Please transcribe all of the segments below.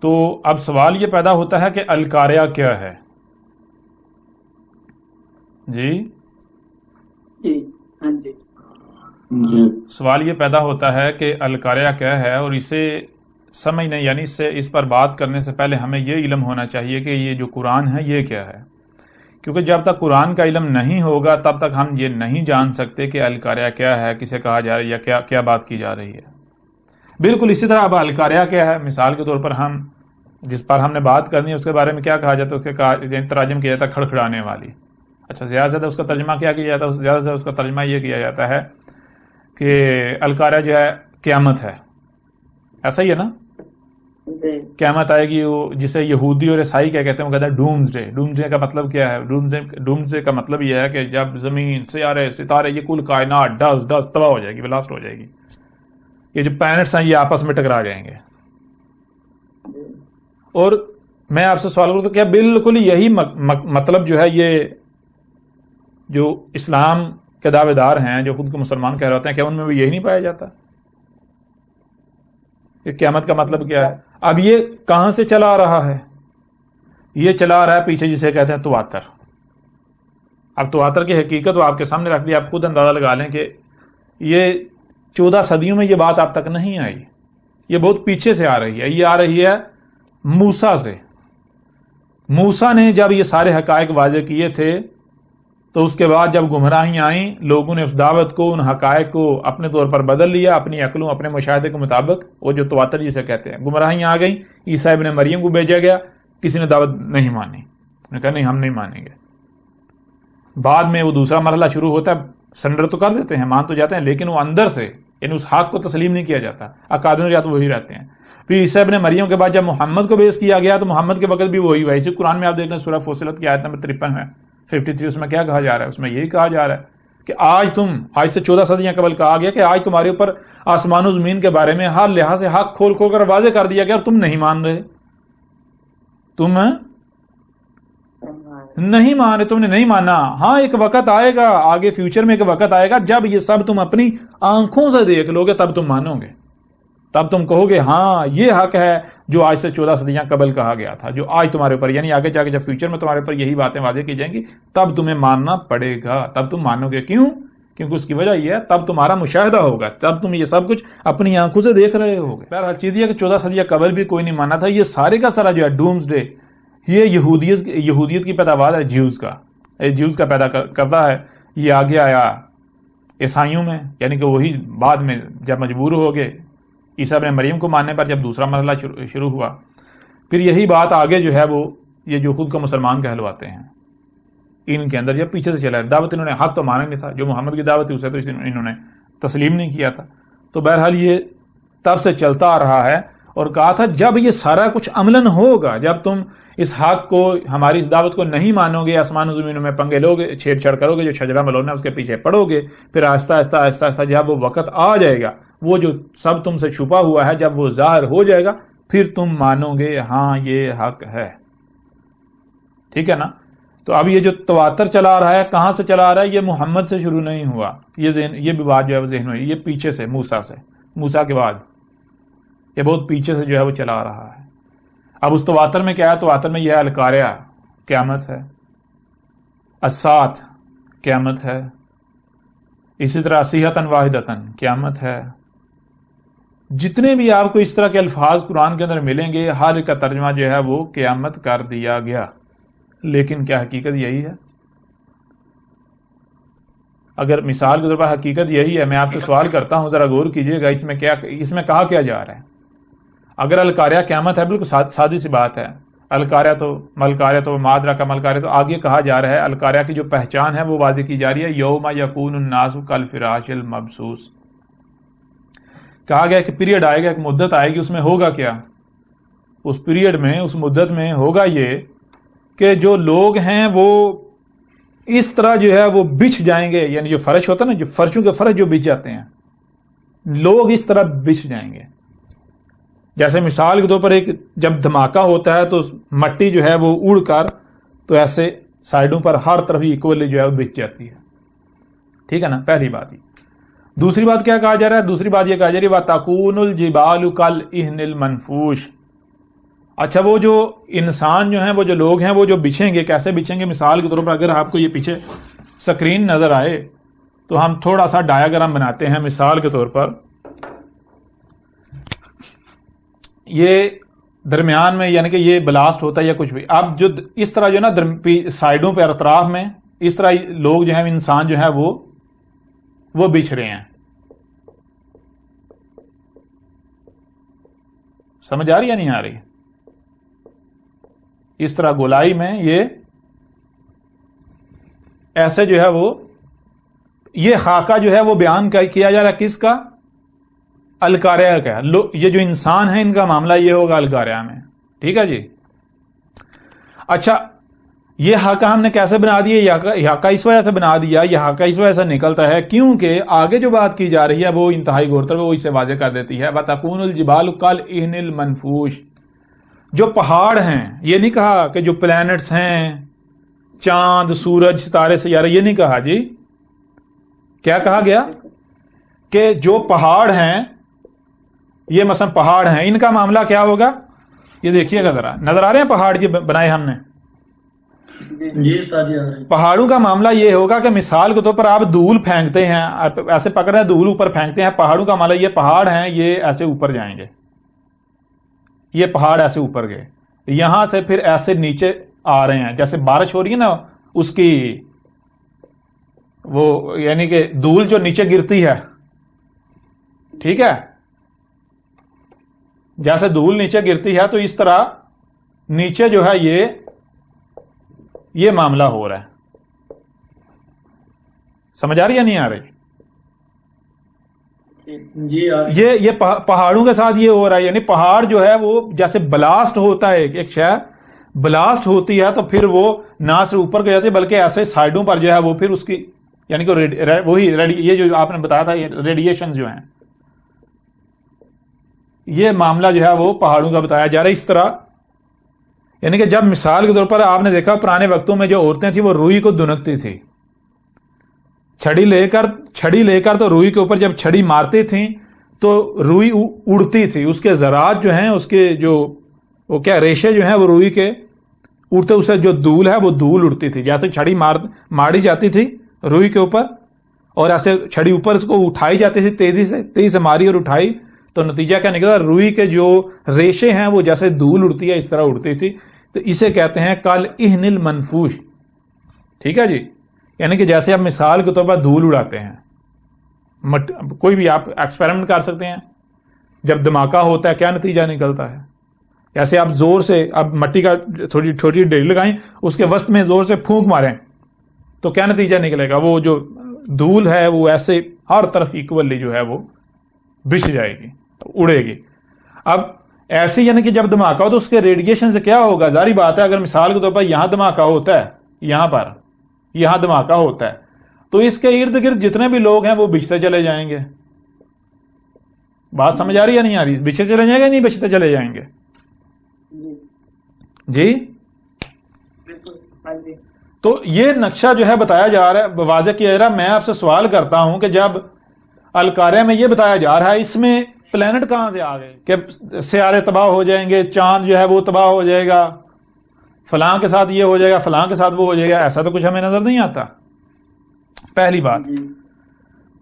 تو اب سوال یہ پیدا ہوتا ہے کہ القاریہ کیا ہے؟ جی ہاں جی سوال یہ پیدا ہوتا ہے کہ القاریہ کیا ہے، اور اسے سمجھنے یعنی اس پر بات کرنے سے پہلے ہمیں یہ علم ہونا چاہیے کہ یہ جو قرآن ہے یہ کیا ہے، کیونکہ جب تک قرآن کا علم نہیں ہوگا تب تک ہم یہ نہیں جان سکتے کہ القاریہ کیا ہے، کسے کہا جا رہا ہے یا کیا بات کی جا رہی ہے۔ بالکل اسی طرح اب القاریہ کیا ہے، مثال کے طور پر ہم جس پر ہم نے بات کرنی ہے اس کے بارے میں کیا کہا جاتا ہے، تراجم کیا جاتا ہے کھڑکھڑانے والی۔ اچھا، زیادہ سے زیادہ اس کا ترجمہ کیا کیا جاتا ہے؟ زیادہ سے زیادہ اس کا ترجمہ یہ کیا جاتا ہے کہ القاریہ جو ہے قیامت ہے، ایسا ہی ہے نا؟ قیامت آئے گی، جسے یہودی اور عیسائی کیا کہتے ہیں، وہ کہتے ہیں ڈومز ڈے۔ ڈومز ڈے کا مطلب کیا ہے؟ ڈومز ڈے کا مطلب یہ ہے کہ جب زمین، سیارے، ستارے، یہ کل کائنات ڈس تباہ ہو جائے گی، بلاسٹ ہو جائے گی، یہ جو پلینٹس ہیں یہ آپس میں ٹکرا جائیں گے۔ اور میں آپ سے سوال کروں تو کیا بالکل یہی مطلب جو ہے یہ جو اسلام کے دعوے دار ہیں، جو خود کو مسلمان کہہ رہے ہوتے ہیں، کیا ان میں بھی یہی نہیں پایا جاتا کہ قیامت کا مطلب کیا ہے؟ اب یہ کہاں سے چلا آ رہا ہے؟ یہ چلا آ رہا ہے پیچھے جسے کہتے ہیں تواتر۔ اب تواتر کی حقیقت وہ آپ کے سامنے رکھ دی، آپ خود اندازہ لگا لیں کہ یہ 14 صدیوں میں یہ بات آپ تک نہیں آئی، یہ بہت پیچھے سے آ رہی ہے۔ یہ آ رہی ہے موسیٰ سے۔ موسیٰ نے جب یہ سارے حقائق واضح کیے تھے تو اس کے بعد جب گمراہیاں آئیں، لوگوں نے اس دعوت کو، ان حقائق کو اپنے طور پر بدل لیا، اپنی عقلوں، اپنے مشاہدے کے مطابق، وہ جو تواتر جسے کہتے ہیں۔ گمراہیاں آ گئیں، عیسیٰ ابن مریم کو بھیجا گیا، کسی نے دعوت نہیں مانی، انہوں نے کہا نہیں ہم نہیں مانیں گے۔ بعد میں وہ دوسرا مرحلہ شروع ہوتا ہے، سرنڈر تو کر دیتے ہیں، مان تو جاتے ہیں، لیکن وہ اندر سے یعنی اس حق کو تسلیم نہیں کیا جاتا، اکادر جات وہی رہتے ہیں۔ پھر عیسیٰ ابن مریم کے بعد جب محمد کو بیعث کیا گیا تو محمد کے وقت بھی وہی ہوا۔ اسی قرآن میں آپ دیکھ لیں، سورہ فصلت کی آیت نمبر 53 ہے، 53، اس میں کیا کہا جا رہا ہے؟ اس میں یہی کہا جا رہا ہے کہ آج سے 14 صدیاں قبل کہا گیا کہ آج تمہارے اوپر آسمان و زمین کے بارے میں ہر لحاظ سے حق کھول کھول کر واضح کر دیا گیا، اور تم نہیں مان رہے، تم نہیں مان رہے، تم نے نہیں مانا۔ ہاں ایک وقت آئے گا، آگے فیوچر میں ایک وقت آئے گا جب یہ سب تم اپنی آنکھوں سے دیکھ لو گے، تب تم مانو گے، تب تم کہو گے ہاں یہ حق ہے جو آج سے 14 صدیاں قبل کہا گیا تھا، جو آج تمہارے اوپر، یعنی آگے جا کے جب فیوچر میں تمہارے اوپر یہی باتیں واضح کی جائیں گی تب تمہیں ماننا پڑے گا، تب تم مانو گے۔ کیوں؟ کیونکہ اس کی وجہ یہ ہے تب تمہارا مشاہدہ ہوگا، تب تم یہ سب کچھ اپنی آنکھوں سے دیکھ رہے ہوگے۔ بہرحال چیز یہ کہ 14 صدیاں قبل بھی کوئی نہیں مانا تھا۔ یہ سارے کا سارا جو ہے ڈومز ڈے، یہ یہودیت کی پیداوار ہے، جیوز کا پیدا کرتا ہے۔ یہ آگے آیا عیسائیوں میں، یعنی کہ وہی بعد میں جب مجبور ہو گئے عیسیٰ ابن مریم کو ماننے پر، جب دوسرا مرحلہ شروع ہوا، پھر یہی بات آگے جو ہے وہ یہ جو خود کو مسلمان کہلواتے ہیں ان کے اندر جب پیچھے سے چلا ہے۔ دعوت انہوں نے حق تو مانا نہیں تھا، جو محمد کی دعوت تھی اسے تو انہوں نے تسلیم نہیں کیا تھا۔ تو بہرحال یہ تب سے چلتا آ رہا ہے، اور کہا تھا جب یہ سارا کچھ عملاً ہوگا، جب تم اس حق کو، ہماری اس دعوت کو نہیں مانو گے، آسمان و زمینوں میں پنگے لوگے، چھیڑ چھاڑ کرو گے، جو شجرہ ملونا ہے اس کے پیچھے پڑو گے، پھر آہستہ آہستہ آہستہ آہستہ جب وہ وقت آ جائے گا، وہ جو سب تم سے چھپا ہوا ہے جب وہ ظاہر ہو جائے گا، پھر تم مانو گے ہاں یہ حق ہے۔ ٹھیک ہے نا؟ تو اب یہ جو تواتر چلا آ رہا ہے، کہاں سے چلا آ رہا ہے؟ یہ محمد سے شروع نہیں ہوا، یہ بھی بات جو ہے وہ ذہن ہوئی، یہ پیچھے سے موسیٰ کے بعد یہ بہت پیچھے سے جو ہے وہ چلا آ رہا ہے۔ اب اس تواتر میں کیا ہے؟ تواتر میں یہ ہے القاریہ قیامت ہے، الساعۃ قیامت ہے، اسی طرح صیحۃ واحدۃ قیامت ہے۔ جتنے بھی آپ کو اس طرح کے الفاظ قرآن کے اندر ملیں گے، ہر ایک کا ترجمہ جو ہے وہ قیامت کر دیا گیا، لیکن کیا حقیقت یہی ہے؟ اگر مثال کے طور پر حقیقت یہی ہے، میں آپ سے سوال کرتا ہوں، ذرا غور کیجئے گا، اس میں کہا کیا جا رہا ہے؟ اگر القاریہ قیامت ہے، بالکل سادی سی بات ہے، القاریہ تو مادرا کا ملقاریہ، تو آگے کہا جا رہا ہے القاریہ کی جو پہچان ہے وہ واضح کی جا رہی ہے، یوم یکون الناس کالفراش المبثوث۔ کہا گیا کہ پیریڈ آئے گا، ایک مدت آئے گی، اس میں ہوگا کیا؟ اس پیریڈ میں، اس مدت میں ہوگا یہ کہ جو لوگ ہیں وہ اس طرح جو ہے وہ بچھ جائیں گے، یعنی جو فرش ہوتا ہے نا، جو فرشوں کے فرش جو بچھ جاتے ہیں، لوگ اس طرح بچھ جائیں گے۔ جیسے مثال کے طور پر ایک جب دھماکہ ہوتا ہے تو مٹی جو ہے وہ اڑ کر تو ایسے سائڈوں پر ہر طرف ایکولی جو ہے وہ بچ جاتی ہے۔ ٹھیک ہے نا؟ پہلی بات یہ۔ دوسری بات کیا کہا جا رہا ہے؟ دوسری بات یہ کہا جا رہی ہے وَتَكُونُ الْجِبَالُ كَالْعِهْنِ الْمَنْفُوشِ۔ اچھا وہ جو انسان جو ہیں وہ جو لوگ ہیں وہ جو بچھیں گے کیسے بچھیں گے؟ مثال کے طور پر اگر آپ کو یہ پیچھے سکرین نظر آئے تو ہم تھوڑا سا ڈایاگرام بناتے ہیں. مثال کے طور پر یہ درمیان میں یعنی کہ یہ بلاسٹ ہوتا ہے یا کچھ بھی. اب جو اس طرح جو ہے نا سائڈوں پہ اطراف میں اس طرح لوگ جو ہیں انسان جو ہے وہ بچھ رہے ہیں. سمجھ آ رہی یا نہیں آ رہی؟ اس طرح گولائی میں یہ ایسے جو ہے وہ یہ خاکہ جو ہے وہ بیان کیا جا رہا ہے کس کا؟ القاریہ کا. یہ جو انسان ہے ان کا معاملہ یہ ہوگا القاریہ میں. ٹھیک ہے جی. اچھا یہ حاکہ ہم نے کیسے بنا دیا؟ حاکہ اس وجہ سے بنا دیا, یہ حاکہ اس وجہ سے نکلتا ہے کیونکہ آگے جو بات کی جا رہی ہے وہ انتہائی غور طلب وہ اسے واضح کر دیتی ہے. وَتَكُونُ الْجِبَالُ كَالْعِهْنِ الْمَنْفُوشِ. جو پہاڑ ہیں, یہ نہیں کہا کہ جو پلانٹس ہیں, چاند, سورج, ستارے, سیارے, یہ نہیں کہا جی. کیا کہا گیا؟ کہ جو پہاڑ ہیں, یہ مثلا پہاڑ ہیں, ان کا معاملہ کیا ہوگا؟ یہ دیکھیے گا ذرا, نظر آ رہے ہیں پہاڑ جو بنائے ہم نے؟ پہاڑوں کا معاملہ یہ ہوگا کہ مثال کے طور پر آپ دھول پھینکتے ہیں, ایسے پکڑ رہے ہیں دھول اوپر پھینکتے ہیں. پہاڑوں کا معاملہ یہ پہاڑ ہیں, یہ ایسے اوپر جائیں گے, یہ پہاڑ ایسے اوپر گئے, یہاں سے پھر ایسے نیچے آ رہے ہیں. جیسے بارش ہو رہی ہے نا, اس کی وہ یعنی کہ دھول جو نیچے گرتی ہے, ٹھیک ہے, جیسے دھول نیچے گرتی ہے تو اس طرح نیچے جو ہے یہ معاملہ ہو رہا ہے. سمجھ آ رہی یا نہیں آ رہی؟ یہ پہاڑوں کے ساتھ یہ ہو رہا ہے. یعنی پہاڑ جو ہے وہ جیسے بلاسٹ ہوتا ہے, ایک شے بلاسٹ ہوتی ہے تو پھر وہ نہ صرف اوپر کے جاتی ہے بلکہ ایسے سائڈوں پر جو ہے وہ پھر اس کی یعنی کہ وہی یہ جو آپ نے بتایا تھا ریڈیشن جو ہیں, یہ معاملہ جو ہے وہ پہاڑوں کا بتایا جا رہا ہے. اس طرح یعنی کہ جب مثال کے طور پر آپ نے دیکھا پرانے وقتوں میں جو عورتیں تھیں وہ روئی کو دنکتی تھی, چھڑی لے کر تو روئی کے اوپر جب چھڑی مارتی تھیں تو روئی اڑتی تھی, اس کے ذرات جو ہیں اس کے جو وہ کیا ریشے جو ہیں وہ روئی کے اڑتے, اسے جو دھول ہے وہ دھول اڑتی تھی. جیسے چھڑی ماری جاتی تھی روئی کے اوپر اور ایسے چھڑی اوپر اس کو اٹھائی جاتی تھی, تیزی سے ماری اور اٹھائی تو نتیجہ کیا نکلا؟ روئی کے جو ریشے ہیں وہ جیسے دھول اڑتی ہے اس طرح اڑتی تھی. تو اسے کہتے ہیں کالعہن المنفوش. ٹھیک ہے جی. یعنی کہ جیسے آپ مثال کے طور پر دھول اڑاتے ہیں, کوئی بھی آپ ایکسپیریمنٹ کر سکتے ہیں, جب دھماکہ ہوتا ہے کیا نتیجہ نکلتا ہے؟ جیسے آپ زور سے اب مٹی کا تھوڑی چھوٹی ڈیگ لگائیں, اس کے وسط میں زور سے پھونک ماریں تو کیا نتیجہ نکلے گا؟ وہ جو دھول ہے وہ ایسے ہر طرف ایکولی جو ہے وہ بچھ جائے گی, اڑے گی. اب ایسے یعنی کہ جب دھماکہ ہو تو اس کے ریڈیشن سے کیا ہوگا؟ ظاہری بات ہے اگر مثال کے طور پر یہاں دھماکہ ہوتا ہے, یہاں دھماکہ ہوتا ہے تو اس کے ارد گرد جتنے بھی لوگ ہیں وہ بچھتے چلے جائیں گے. بات سمجھ آ رہی یا نہیں آ رہی؟ بچھتے چلے جائیں گے نہیں بچھتے چلے جائیں گے؟ جی. تو یہ نقشہ جو ہے بتایا جا رہا ہے, واضح کیا جا رہا ہے. میں آپ سے سوال کرتا ہوں کہ جب القاریہ میں یہ بتایا جا رہا ہے, اس میں پلانٹ کہاں سے آ گئے کہ سیارے تباہ ہو جائیں گے, چاند جو ہے وہ تباہ ہو جائے گا, فلاں کے ساتھ یہ ہو جائے گا, فلاں کے ساتھ وہ ہو جائے گا؟ ایسا تو کچھ ہمیں نظر نہیں آتا. پہلی بات.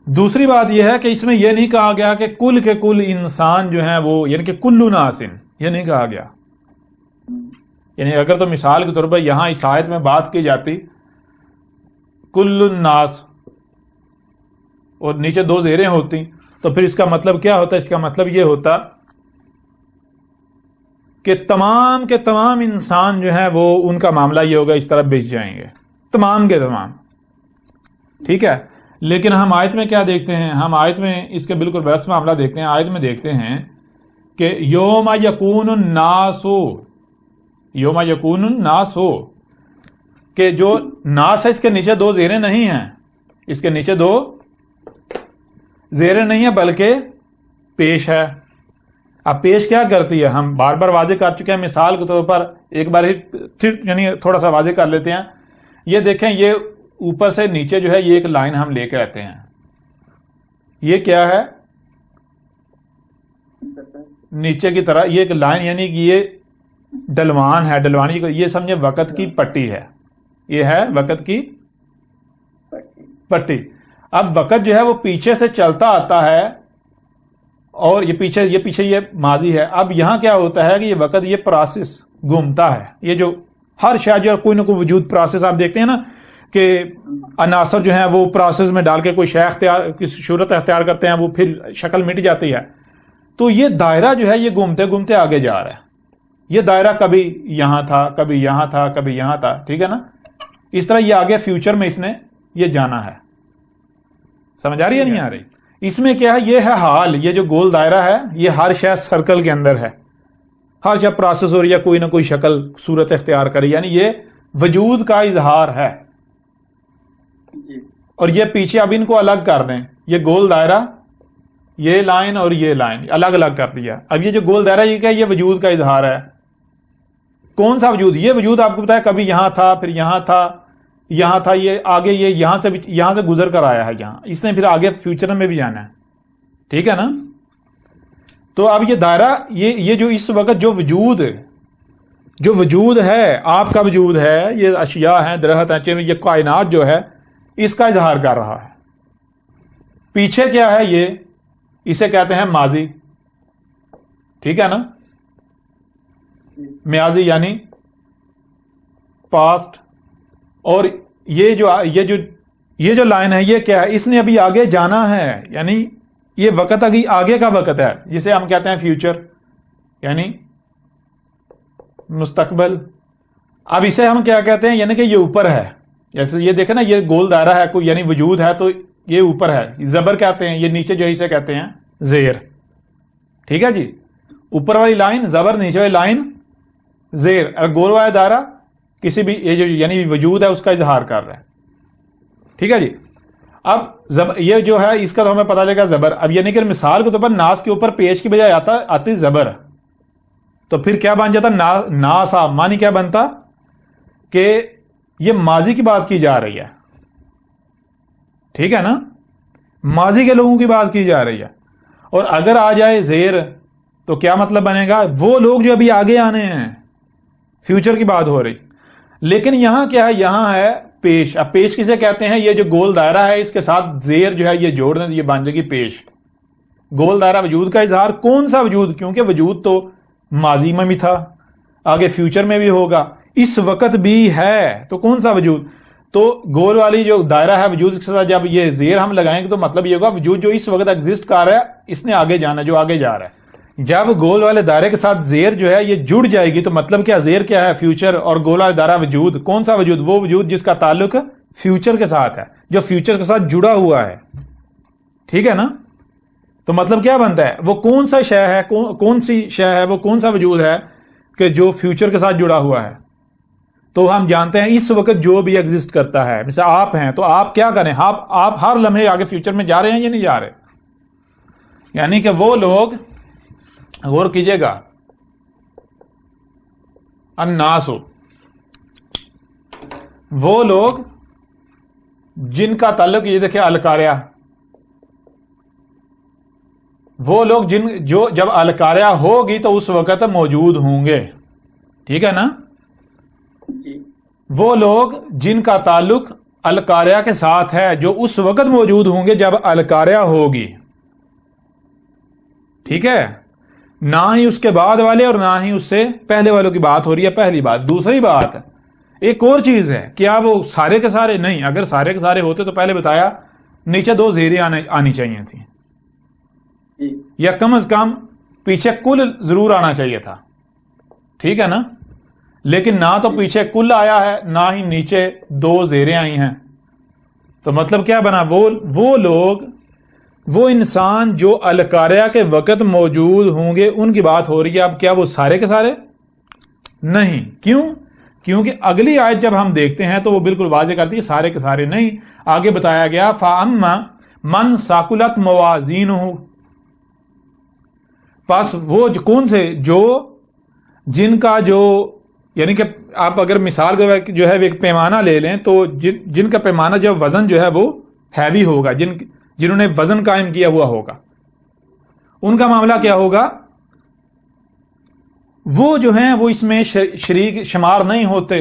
دوسری بات یہ ہے کہ اس میں یہ نہیں کہا گیا کہ کل کے کل انسان جو ہیں وہ یعنی کہ کلو ناسن, یہ نہیں کہا گیا. یعنی اگر تو مثال کے طور پر یہاں اس آیت میں بات کی جاتی کل الناس اور نیچے دو زیریں ہوتی تو پھر اس کا مطلب کیا ہوتا؟ اس کا مطلب یہ ہوتا کہ تمام کے تمام انسان جو ہیں وہ ان کا معاملہ یہ ہوگا اس طرح بچ جائیں گے, تمام کے تمام. ٹھیک ہے. لیکن ہم آیت میں کیا دیکھتے ہیں؟ ہم آیت میں اس کے بالکل برعکس معاملہ دیکھتے ہیں. آیت میں دیکھتے ہیں کہ یوم یکون الناس, یوم یکون الناس ہو کہ جو ناس ہے اس کے نیچے دو زیریں نہیں ہیں, اس کے نیچے دو زیریں نہیں ہیں بلکہ پیش ہے. اب پیش کیا کرتی ہے؟ ہم بار بار واضح کر چکے ہیں. مثال کے طور پر ایک بار یعنی تھوڑا سا واضح کر لیتے ہیں. یہ دیکھیں, یہ اوپر سے نیچے جو ہے یہ ایک لائن ہم لے کے آتے ہیں. یہ کیا ہے؟ نیچے کی طرح یہ ایک لائن, یعنی کہ یہ ڈلوان ہے. ڈلوانی یہ سمجھے وقت کی پٹی ہے, یہ ہے وقت کی پٹی. اب وقت جو ہے وہ پیچھے سے چلتا آتا ہے اور یہ پیچھے یہ ماضی ہے. اب یہاں کیا ہوتا ہے کہ یہ وقت یہ پروسیس گھومتا ہے. یہ جو ہر شاید جو کوئی نہ کوئی وجود پروسیس آپ دیکھتے ہیں نا کہ عناصر جو ہیں وہ پروسیس میں ڈال کے کوئی شے اختیار کسی صورت اختیار کرتے ہیں, وہ پھر شکل مٹ جاتی ہے. تو یہ دائرہ جو ہے یہ گھومتے گھومتے آگے جا رہا ہے. یہ دائرہ کبھی یہاں تھا, کبھی یہاں تھا, کبھی یہاں تھا, ٹھیک ہے نا. اس طرح یہ آگے فیوچر میں اس نے یہ جانا ہے. سمجھ آ رہی ہے نہیں آ رہی؟ اس میں کیا ہے, یہ ہے حال. یہ جو گول دائرہ ہے یہ ہر شے سرکل کے اندر ہے, ہر شے پروسیس ہو رہی ہے, کوئی نہ کوئی شکل صورت اختیار کری, یعنی یہ وجود کا اظہار ہے. اور یہ پیچھے اب ان کو الگ کر دیں, یہ گول دائرہ, یہ لائن اور یہ لائن الگ الگ کر دیا. اب یہ جو گول دائرہ یہ کیا, یہ وجود کا اظہار ہے. کون سا وجود؟ یہ وجود آپ کو پتا ہے کبھی یہاں تھا, پھر یہاں تھا, یہاں تھا, یہ آگے یہ یہاں سے گزر کر آیا ہے یہاں, اس نے پھر آگے فیوچر میں بھی جانا ہے. ٹھیک ہے نا. تو اب یہ دائرہ یہ جو اس وقت جو وجود ہے, آپ کا وجود ہے, یہ اشیاء ہیں, درخت ہیں, یہ کائنات جو ہے اس کا اظہار کر رہا ہے. پیچھے کیا ہے, یہ اسے کہتے ہیں ماضی. ٹھیک ہے نا. ماضی یعنی پاسٹ. اور یہ جو لائن ہے یہ کیا ہے, اس نے ابھی آگے جانا ہے, یعنی یہ وقت آگے کا وقت ہے, جسے ہم کہتے ہیں فیوچر یعنی مستقبل. اب اسے ہم کیا کہتے ہیں, یعنی کہ یہ اوپر ہے. جیسے یہ دیکھیں نا, یہ گول دائرہ ہے کوئی, یعنی وجود ہے تو یہ اوپر ہے, زبر کہتے ہیں. یہ نیچے جو ہے اسے کہتے ہیں زیر. ٹھیک ہے جی. اوپر والی لائن زبر, نیچے والی لائن زیر. اگر گول والا دائرہ کسی بھی یہ جو یعنی وجود ہے اس کا اظہار کر رہا ہے. ٹھیک ہے جی. اب یہ جو ہے اس کا تو ہمیں پتا چلے گا زبر. اب یعنی کہ مثال کے طور پر ناس کے اوپر پیش کی بجائے آتی زبر, تو پھر کیا بن جاتا, ناسا. معنی کیا بنتا کہ یہ ماضی کی بات کی جا رہی ہے. ٹھیک ہے نا. ماضی کے لوگوں کی بات کی جا رہی ہے. اور اگر آ جائے زیر تو کیا مطلب بنے گا, وہ لوگ جو ابھی آگے آنے ہیں, فیوچر کی بات ہو رہی. لیکن یہاں کیا ہے, یہاں ہے پیش. اب پیش کسے کہتے ہیں, یہ جو گول دائرہ ہے اس کے ساتھ زیر جو ہے یہ جوڑ دیں, یہ بن جائے گی پیش. گول دائرہ وجود کا اظہار. کون سا وجود؟ کیونکہ وجود تو ماضی میں بھی تھا, آگے فیوچر میں بھی ہوگا, اس وقت بھی ہے. تو کون سا وجود؟ تو گول والی جو دائرہ ہے وجود کے ساتھ جب یہ زیر ہم لگائیں گے تو مطلب یہ ہوگا وجود جو اس وقت ایگزسٹ کر رہا ہے اس نے آگے جانا, جو آگے جا رہا ہے. جب گول والے دائرے کے ساتھ زیر جو ہے یہ جڑ جائے گی تو مطلب کیا, زیر کیا ہے, فیوچر. اور گول والے دائرہ وجود. کون سا وجود؟ وہ وجود جس کا تعلق فیوچر کے ساتھ ہے, جو فیوچر کے ساتھ جڑا ہوا ہے. ٹھیک ہے نا. تو مطلب کیا بنتا ہے, وہ کون سا شے ہے, کون سی شے ہے, وہ کون سا وجود ہے کہ جو فیوچر کے ساتھ جڑا ہوا ہے. تو ہم جانتے ہیں اس وقت جو بھی ایگزسٹ کرتا ہے, مثلا آپ ہیں تو آپ کیا کریں, آپ ہر لمحے آگے فیوچر میں جا رہے ہیں یا نہیں جا رہے. یعنی کہ وہ لوگ, غور کیجئے گا, الناس, وہ لوگ جن کا تعلق, یہ دیکھیں القاریہ, وہ لوگ جب القاریہ ہوگی تو اس وقت موجود ہوں گے. ٹھیک ہے نا. وہ لوگ جن کا تعلق القاریہ کے ساتھ ہے جو اس وقت موجود ہوں گے جب القاریہ ہوگی. ٹھیک ہے. نہ ہی اس کے بعد والے اور نہ ہی اس سے پہلے والوں کی بات ہو رہی ہے. پہلی بات. دوسری بات ایک اور چیز ہے, کیا وہ سارے کے سارے نہیں. اگر سارے کے سارے ہوتے تو پہلے بتایا نیچے 2 زیریں آنی چاہیے تھیں, یا کم از کم پیچھے کل ضرور آنا چاہیے تھا. ٹھیک ہے نا. لیکن نہ تو پیچھے کل آیا ہے نہ ہی نیچے 2 زیریں آئی ہیں. تو مطلب کیا بنا, وہ لوگ, وہ انسان جو القاریہ کے وقت موجود ہوں گے ان کی بات ہو رہی ہے. اب کیا وہ سارے کے سارے نہیں. کیوں؟ کیونکہ اگلی آیت جب ہم دیکھتے ہیں تو وہ بالکل واضح کرتی ہے سارے کے سارے نہیں. آگے بتایا گیا فَأَمَّا مَنْ ثَقُلَتْ مَوَازِينُهُ, پس وہ کون سے, جو جن کا جو, یعنی کہ آپ اگر مثال جو ہے ایک پیمانہ لے لیں تو جن کا پیمانہ جو وزن جو ہے وہ ہیوی ہوگا, جنہوں نے وزن قائم کیا ہوا ہوگا, ان کا معاملہ کیا ہوگا, وہ جو ہیں وہ اس میں شریک شمار نہیں ہوتے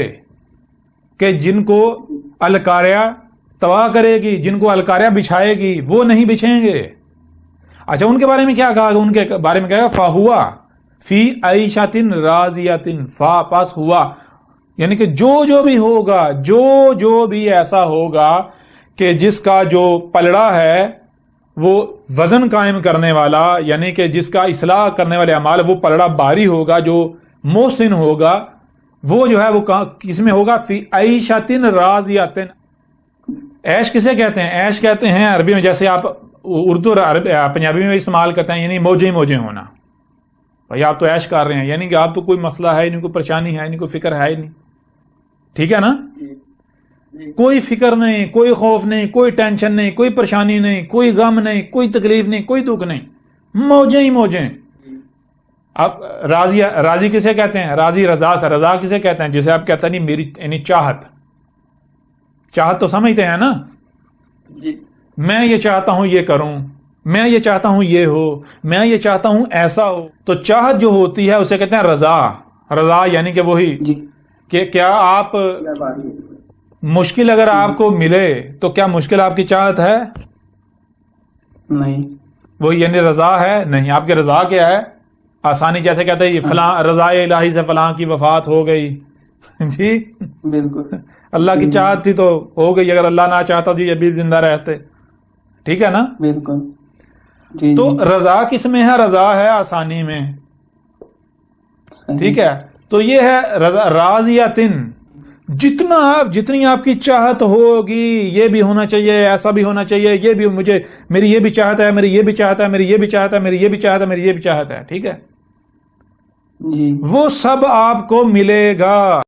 کہ جن کو القاریہ تباہ کرے گی، جن کو القاریہ بچھائے گی، وہ نہیں بچھیں گے۔ اچھا ان کے بارے میں کیا کہا گا؟ ان کے بارے میں کہا گا فَهُوَ فِي عَيْشَةٍ رَاضِيَةٍ، فا پاس ہوا، یعنی کہ جو بھی ہوگا، جو بھی ایسا ہوگا کہ جس کا جو پلڑا ہے وہ وزن قائم کرنے والا، یعنی کہ جس کا اصلاح کرنے والے اعمال، وہ پلڑا باری ہوگا، جو محسن ہوگا، وہ جو ہے وہ کس میں ہوگا؟ فی عیشۃ راضیۃ۔ عیش کسے کہتے ہیں؟ عیش کہتے ہیں عربی میں، جیسے آپ اردو اور پنجابی میں استعمال کرتے ہیں، یعنی موجے ہونا۔ بھائی آپ تو عیش کر رہے ہیں، یعنی کہ آپ تو کوئی مسئلہ ہے نہیں، کوئی پریشانی ہے نہیں، کوئی فکر ہے ہی نہیں، ٹھیک ہے نا؟ کوئی فکر نہیں، کوئی خوف نہیں، کوئی ٹینشن نہیں، کوئی پریشانی نہیں، کوئی غم نہیں، کوئی تکلیف نہیں، کوئی دکھ نہیں، موجیں۔ اب راضی کسے کہتے ہیں؟ راضی رضا کسے کہتے ہیں؟ جسے آپ کہتے ہیں نہیں میری یعنی چاہت تو سمجھتے ہیں نا؟ میں یہ چاہتا ہوں یہ کروں، میں یہ چاہتا ہوں یہ ہو، میں یہ چاہتا ہوں ایسا ہو۔ تو چاہت جو ہوتی ہے اسے کہتے ہیں رضا، یعنی کہ وہی کہ کیا آپ مشکل اگر آپ کو ملے تو کیا مشکل آپ کی چاہت ہے؟ نہیں، وہی یعنی رضا ہے نہیں۔ آپ کی رضا کیا ہے؟ آسانی، جیسے کہتے ہیں فلاں رضا الہی سے فلاں کی وفات ہو گئی، جی بالکل اللہ کی چاہت تھی تو ہو گئی، اگر اللہ نہ چاہتا تو یہ بھی زندہ رہتے، ٹھیک ہے نا؟ بالکل جی۔ تو رضا کس میں ہے؟ رضا ہے آسانی میں، ٹھیک ہے؟ تو یہ ہے راضیۃن، جتنی آپ کی چاہت ہوگی، یہ بھی ہونا چاہیے، ایسا بھی ہونا چاہیے، یہ بھی مجھے، میری یہ بھی چاہت ہے، میری یہ بھی چاہت ہے، میری یہ بھی چاہت ہے، میری یہ بھی چاہت ہے، میری یہ بھی چاہت ہے، ٹھیک ہے؟ جی، وہ سب آپ کو ملے گا۔